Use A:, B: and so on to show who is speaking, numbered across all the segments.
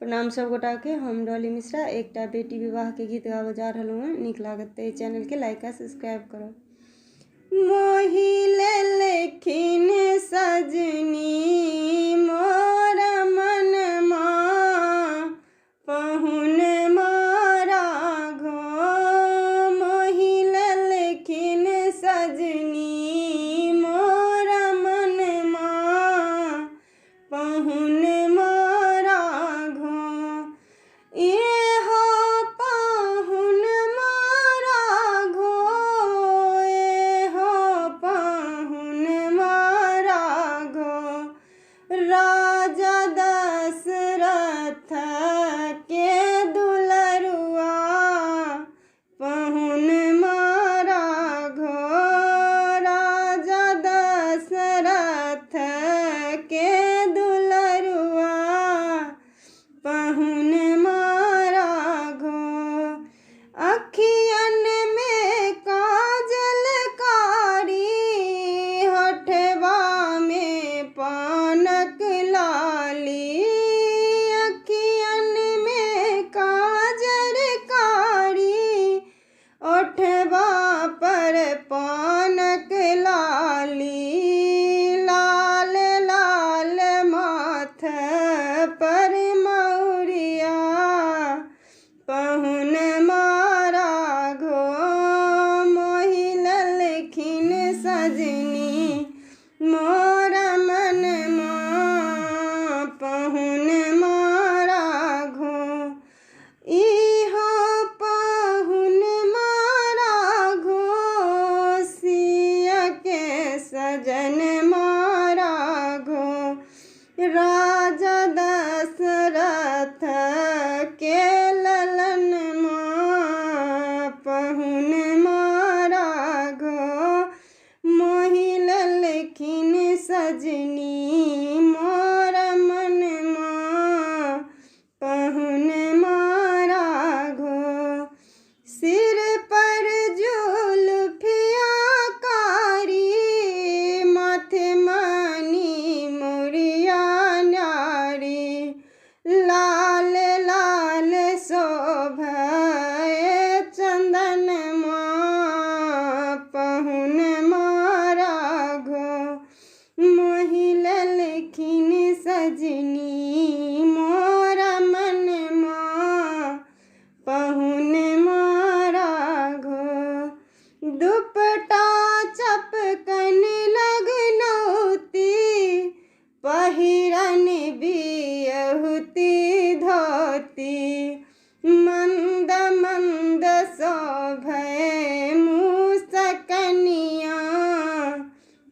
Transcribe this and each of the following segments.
A: प्रणाम सब गोटा के। हम डॉली मिश्रा एकटा बेटी विवाह के गीत गाबऽ जा रहलहुँ हँ। नीक लागत तऽ चैनल के लाइक आ सब्सक्राइब करब। मोहि लेलखिन सजनी मोर मनमा, पहुन मारा घो। मोहि लेलखिन सजनी मोर मनमा, पहुन राजा दशरथ के दुलरुआ, पहुन मारा घो। राजा दशरथ के दुलरुआ, पहुन मारा घो। अखियन में काजल कारी, होठवा में पानक लाली। अखियन में काजल कारी, ओठवा पर पानक लाली। लाल लाल माथ पर मौरिया, पहुन मारा घो। मोहि लेलखिन सजनी मोर मनमा, पहुन मारा घो। इहो पहुन मारा घो, सिया के सजन मारा घो। राजा दशरथ के ललन माँ, पहुन मारा घो। मोहि लेलखिन सजनी मोर मनमा, पहुन मारा घो। सिर पर जुल्फिया कारी, माथे मणि मुरिया न्यारी। लाल लाल शोभे चंदन माँ, पहुन मारा घो। मोहि लेलखिन सजनी मोर मनमा, पहुन मारा घो। दुपट्टा चपकन लगनौती, पहिरन बियहुती धोती। मंद मंद शोभे मुसकनिया,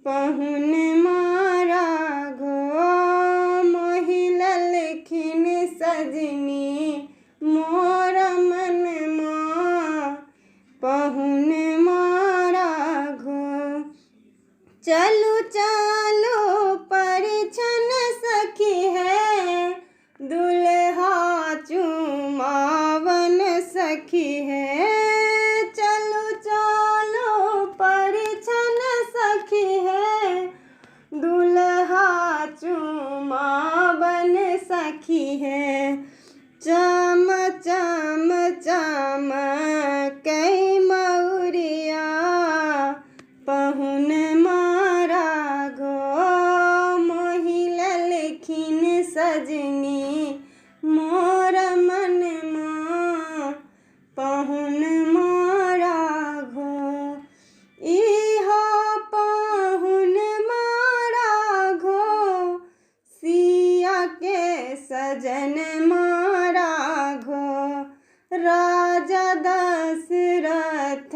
A: पहुन मारा घो। मोहि लेलखिन सजनी मोर मनमा, पहुन मारा घो। चलू चलो परिछन सखी है, दुल्हा चुमावन सखी है। चलो चलो परिछन सखी है, दुल्हा चुमावन सखी है। चम चम चम कई मौरिया, पहुन मारा घो। मोहि लेलखिन सजनी मोर मनमा, पहुन मारा घो। इहो पहुन मारा घो, सिया के सजन मारा घो। राजा दशरथ